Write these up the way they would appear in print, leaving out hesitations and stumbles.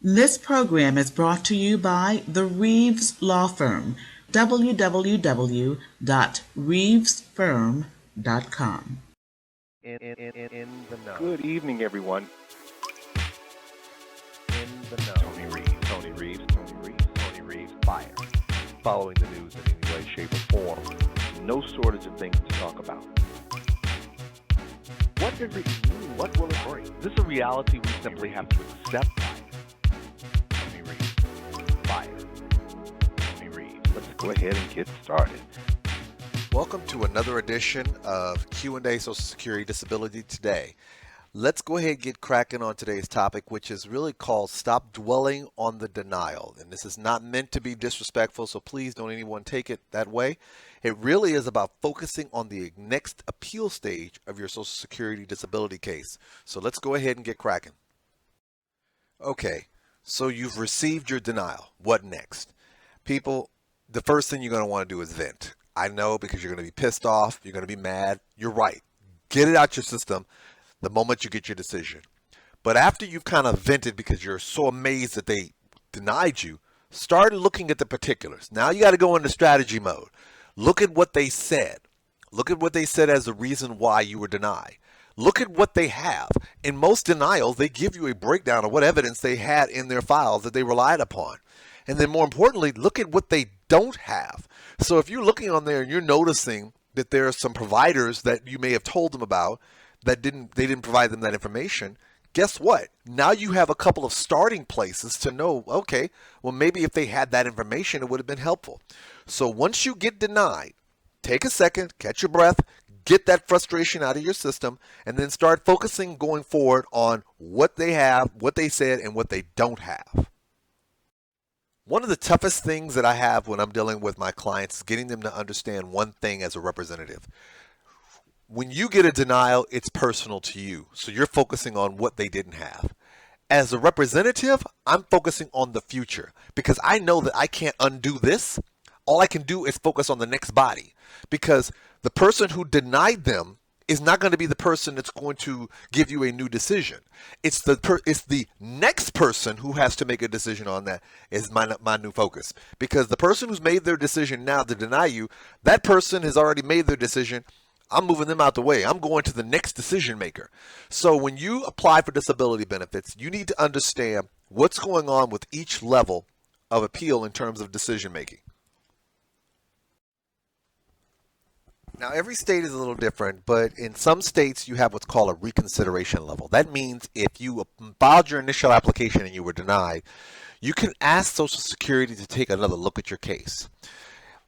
This program is brought to you by the Reeves Law Firm, www.reevesfirm.com. In the know. Good evening, everyone. In the know. Tony Reeves, fire. Following the news in any way, shape, or form. No shortage of things to talk about. What does it mean? What will it bring? This is a reality we simply have to accept. Tony Reeves, fire. Tony Reeves. Let's go ahead and get started. Welcome to another edition of Q&A Social Security Disability Today. Let's go ahead and get cracking on today's topic, which is really called Stop Dwelling on the Denial. And this is not meant to be disrespectful, so please don't anyone take it that way. It really is about focusing on the next appeal stage of your Social Security disability case. So let's go ahead and get cracking. Okay, so you've received your denial. What next? People, the first thing you're going to want to do is vent. I know, because you're going to be pissed off, you're going to be mad. You're right. Get it out your system the moment you get your decision. But after you've kind of vented because you're so amazed that they denied you, start looking at the particulars. Now you got to go into strategy mode. Look at what they said. Look at what they said as the reason why you were denied. Look at what they have. In most denials, they give you a breakdown of what evidence they had in their files that they relied upon. And then more importantly, look at what they don't have. So if you're looking on there and you're noticing that there are some providers that you may have told them about that they didn't provide them that information, guess what? Now you have a couple of starting places to know, okay, well, maybe if they had that information, it would have been helpful. So once you get denied, take a second, catch your breath, get that frustration out of your system, and then start focusing going forward on what they have, what they said, and what they don't have. One of the toughest things that I have when I'm dealing with my clients is getting them to understand one thing as a representative. When you get a denial, it's personal to you. So you're focusing on what they didn't have. As a representative, I'm focusing on the future because I know that I can't undo this. All I can do is focus on the next body, because the person who denied them is not going to be the person that's going to give you a new decision. It's the next person who has to make a decision on that is my new focus. Because the person who's made their decision now to deny you, that person has already made their decision. I'm moving them out the way. I'm going to the next decision maker. So when you apply for disability benefits, you need to understand what's going on with each level of appeal in terms of decision making. Now, every state is a little different, but in some states you have what's called a reconsideration level. That means if you filed your initial application and you were denied, you can ask Social Security to take another look at your case.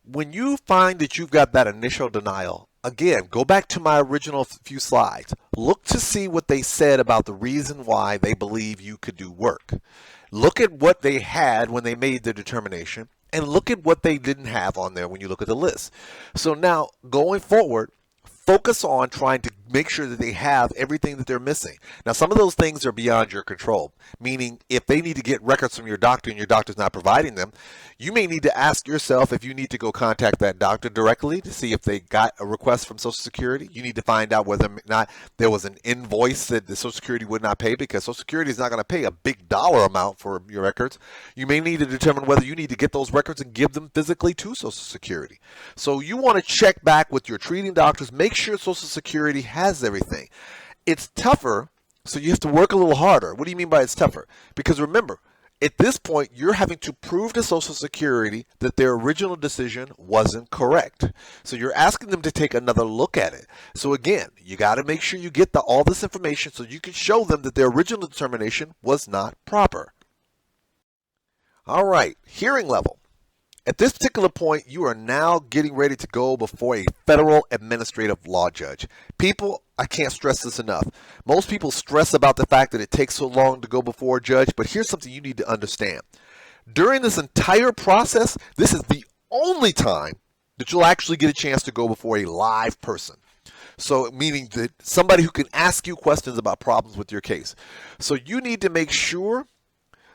When you find that you've got that initial denial, again, go back to my original few slides. Look to see what they said about the reason why they believe you could do work. Look at what they had when they made their determination, and look at what they didn't have on there when you look at the list. So now, going forward, focus on trying to make sure that they have everything that they're missing. Now, some of those things are beyond your control, meaning if they need to get records from your doctor and your doctor's not providing them, you may need to ask yourself if you need to go contact that doctor directly to see if they got a request from Social Security. You need to find out whether or not there was an invoice that the Social Security would not pay, because Social Security is not going to pay a big dollar amount for your records. You may need to determine whether you need to get those records and give them physically to Social Security. So you want to check back with your treating doctors, make sure Social Security has everything. It's tougher, so you have to work a little harder. What do you mean by it's tougher? Because remember, at this point, you're having to prove to Social Security that their original decision wasn't correct. So you're asking them to take another look at it. So again, you got to make sure you get all this information so you can show them that their original determination was not proper. All right, hearing level. At this particular point, you are now getting ready to go before a federal administrative law judge. People, I can't stress this enough. Most people stress about the fact that it takes so long to go before a judge, but here's something you need to understand. During this entire process, this is the only time that you'll actually get a chance to go before a live person. So meaning that somebody who can ask you questions about problems with your case. So you need to make sure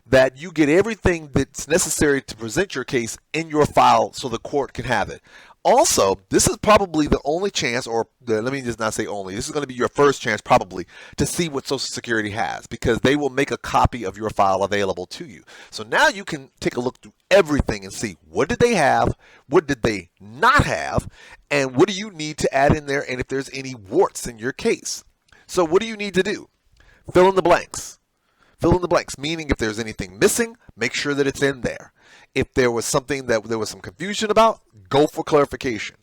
that you get everything that's necessary to present your case in your file so the court can have it. Also, this is probably the only chance, let me just not say only, this is going to be your first chance probably to see what Social Security has, because they will make a copy of your file available to you. So now you can take a look through everything and see what did they have, what did they not have, and what do you need to add in there, and if there's any warts in your case. So what do you need to do? Fill in the blanks. Fill in the blanks, meaning if there's anything missing, make sure that it's in there. If there was something that there was some confusion about, go for clarification.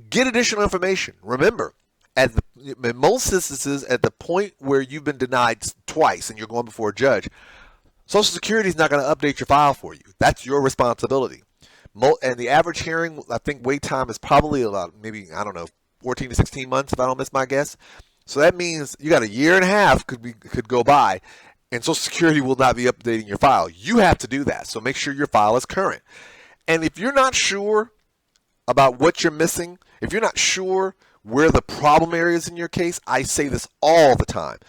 Get additional information. Remember, in most instances, at the point where you've been denied twice and you're going before a judge, Social Security is not going to update your file for you. That's your responsibility. And the average hearing, I think wait time is probably about maybe, 14 to 16 months if I don't miss my guess. So that means you got a year and a half could go by, and Social Security will not be updating your file. You have to do that. So make sure your file is current. And if you're not sure about what you're missing, if you're not sure where the problem areas in your case, I say this all the time.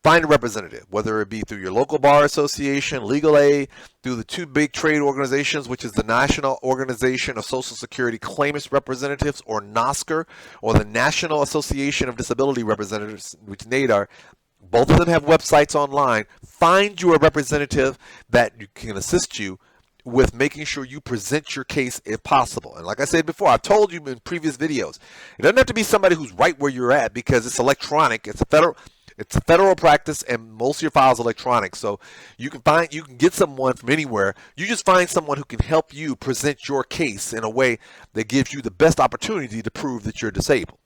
Find a representative, whether it be through your local bar association, legal aid, through the two big trade organizations, which is the National Organization of Social Security Claimants Representatives, or NOSCR, or the National Association of Disability Representatives, which NADAR. Both of them have websites online. Find you a representative that can assist you with making sure you present your case if possible. And like I said before, I've told you in previous videos, it doesn't have to be somebody who's right where you're at, because it's electronic. It's a federal practice, and most of your files are electronic. So you can get someone from anywhere. You just find someone who can help you present your case in a way that gives you the best opportunity to prove that you're disabled.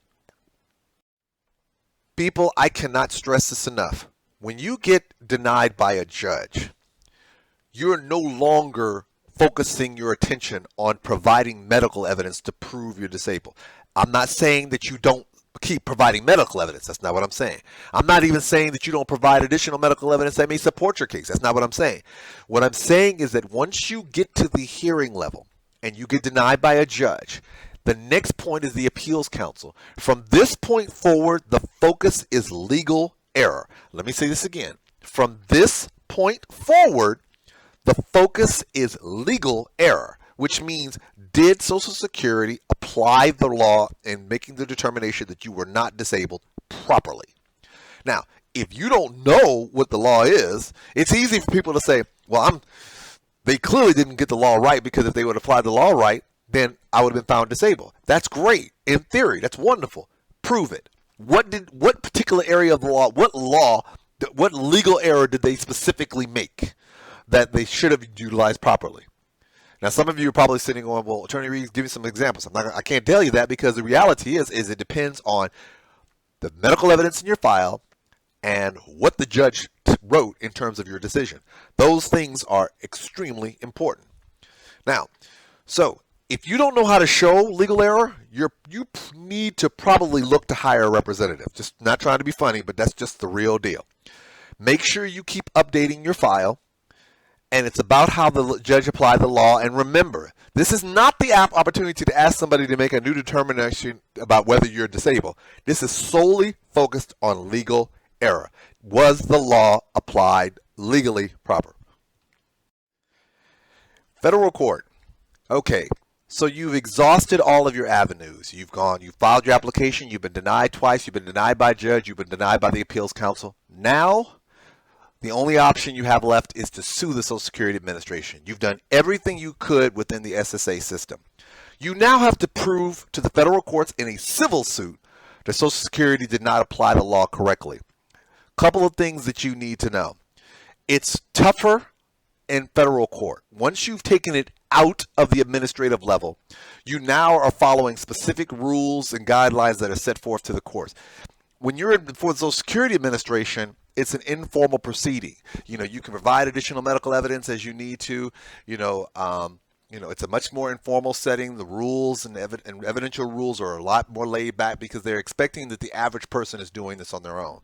People, I cannot stress this enough. When you get denied by a judge, you're no longer focusing your attention on providing medical evidence to prove you're disabled. I'm not saying that you don't keep providing medical evidence. That's not what I'm saying. I'm not even saying that you don't provide additional medical evidence that may support your case. That's not what I'm saying. What I'm saying is that once you get to the hearing level and you get denied by a judge, the next point is the appeals council. From this point forward, the focus is legal error. Let me say this again. From this point forward, the focus is legal error, which means, did Social Security apply the law in making the determination that you were not disabled properly? Now, if you don't know what the law is, it's easy for people to say, well, they clearly didn't get the law right, because if they would apply the law right, then I would have been found disabled. That's great. In theory, that's wonderful. Prove it. What particular area of the law, what legal error did they specifically make that they should have utilized properly? Now, some of you are probably sitting on, well, Attorney Reeves, give me some examples. I can't tell you that, because the reality is it depends on the medical evidence in your file and what the judge wrote in terms of your decision. Those things are extremely important. Now, so if you don't know how to show legal error, you need to probably look to hire a representative. Just not trying to be funny, but that's just the real deal. Make sure you keep updating your file. And it's about how the judge applied the law. And remember, this is not the opportunity to ask somebody to make a new determination about whether you're disabled. This is solely focused on legal error. Was the law applied legally proper? Federal court. Okay, so you've exhausted all of your avenues. You've filed your application, you've been denied twice, you've been denied by a judge, you've been denied by the appeals council. Now, the only option you have left is to sue the Social Security Administration. You've done everything you could within the SSA system. You now have to prove to the federal courts in a civil suit that Social Security did not apply the law correctly. Couple of things that you need to know. It's tougher in federal court. Once you've taken it out of the administrative level, you now are following specific rules and guidelines that are set forth to the courts. When you're before the Social Security Administration, it's an informal proceeding. You can provide additional medical evidence as you need to. It's a much more informal setting. The rules and evidential rules are a lot more laid back, because they're expecting that the average person is doing this on their own.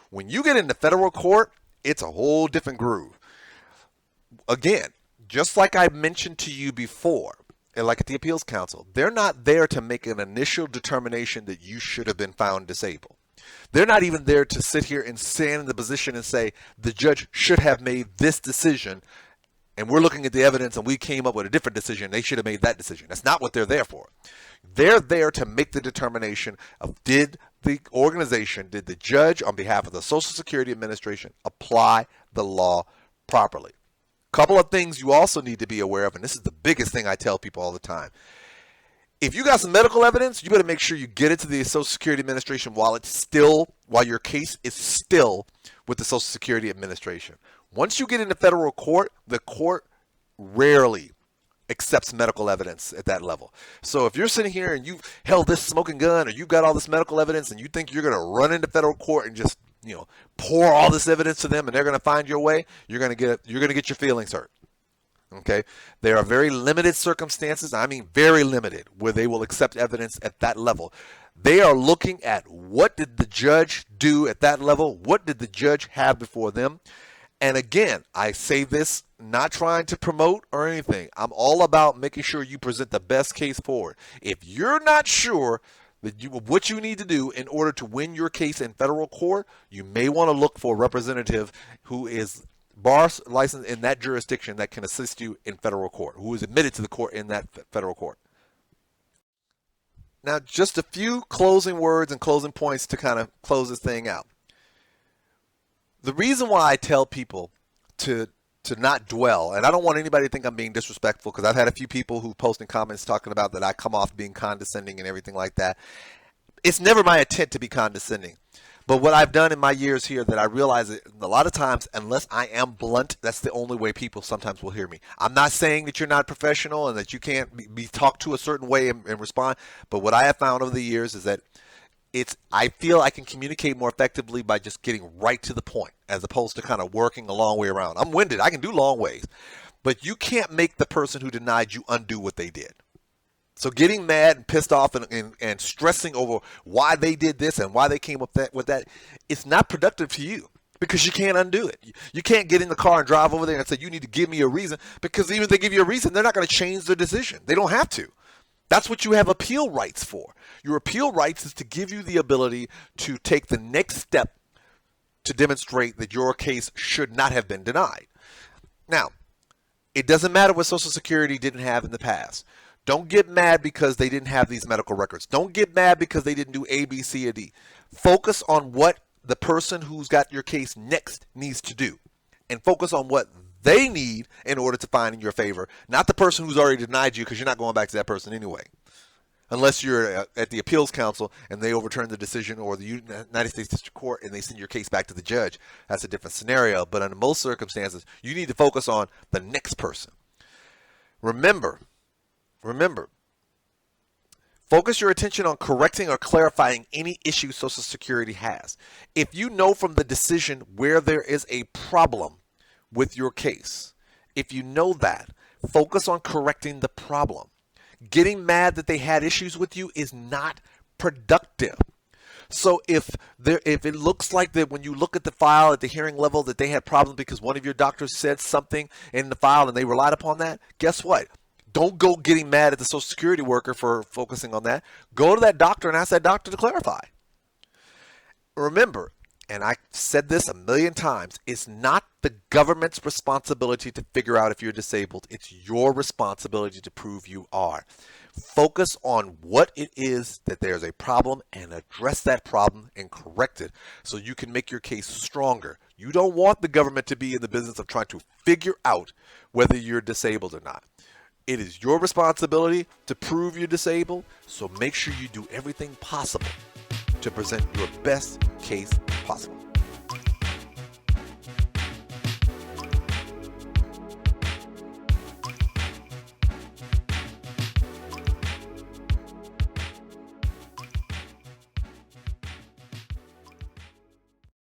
When you get into federal court, it's a whole different groove. Again, just like I mentioned to you before, and like at the appeals council, they're not there to make an initial determination that you should have been found disabled. They're not even there to sit here and stand in the position and say the judge should have made this decision and we're looking at the evidence and we came up with a different decision, they should have made that decision. That's not what they're there for. They're there to make the determination of did the judge on behalf of the Social Security Administration apply the law properly. Couple of things you also need to be aware of, and this is the biggest thing I tell people all the time. If you got some medical evidence, you better make sure you get it to the Social Security Administration while your case is still with the Social Security Administration. Once you get into federal court, the court rarely accepts medical evidence at that level. So if you're sitting here and you've held this smoking gun, or you've got all this medical evidence, and you think you're going to run into federal court and just pour all this evidence to them and they're going to find your way, you're going to get your feelings hurt. Okay, there are very limited circumstances, I mean very limited, where they will accept evidence at that level. They are looking at what did the judge do at that level, what did the judge have before them. And again, I say this not trying to promote or anything. I'm all about making sure you present the best case forward. If you're not sure what you need to do in order to win your case in federal court, you may want to look for a representative who is bar licensed in that jurisdiction that can assist you in federal court, who is admitted to the court in that federal court. Now, just a few closing words and closing points to kind of close this thing out. The reason why I tell people to not dwell, and I don't want anybody to think I'm being disrespectful, because I've had a few people who post in comments talking about that I come off being condescending and everything like that. It's never my intent to be condescending. But what I've done in my years here, that I realize that a lot of times, unless I am blunt, that's the only way people sometimes will hear me. I'm not saying that you're not professional and that you can't be talked to a certain way and respond. But what I have found over the years is that I feel I can communicate more effectively by just getting right to the point, as opposed to kind of working a long way around. I'm winded. I can do long ways. But you can't make the person who denied you undo what they did. So getting mad and pissed off and stressing over why they did this and why they came up with that, it's not productive to you, because you can't undo it. You can't get in the car and drive over there and say, you need to give me a reason, because even if they give you a reason, they're not going to change their decision. They don't have to. That's what you have appeal rights for. Your appeal rights is to give you the ability to take the next step to demonstrate that your case should not have been denied. Now, it doesn't matter what Social Security didn't have in the past. Don't get mad because they didn't have these medical records. Don't get mad because they didn't do A, B, C, or D. Focus on what the person who's got your case next needs to do, and focus on what they need in order to find in your favor, not the person who's already denied you, because you're not going back to that person anyway. Unless you're at the appeals council and they overturn the decision, or the United States District Court and they send your case back to the judge. That's a different scenario. But under most circumstances, you need to focus on the next person. Remember, focus your attention on correcting or clarifying any issue Social Security has. If you know from the decision where there is a problem with your case, if you know that, focus on correcting the problem. Getting mad that they had issues with you is not productive. So if it looks like that when you look at the file at the hearing level that they had problems because one of your doctors said something in the file and they relied upon that, guess what? Don't go getting mad at the Social Security worker for focusing on that. Go to that doctor and ask that doctor to clarify. Remember, and I said this a million times, it's not the government's responsibility to figure out if you're disabled. It's your responsibility to prove you are. Focus on what it is that there's a problem and address that problem and correct it so you can make your case stronger. You don't want the government to be in the business of trying to figure out whether you're disabled or not. It is your responsibility to prove you're disabled, so make sure you do everything possible to present your best case possible.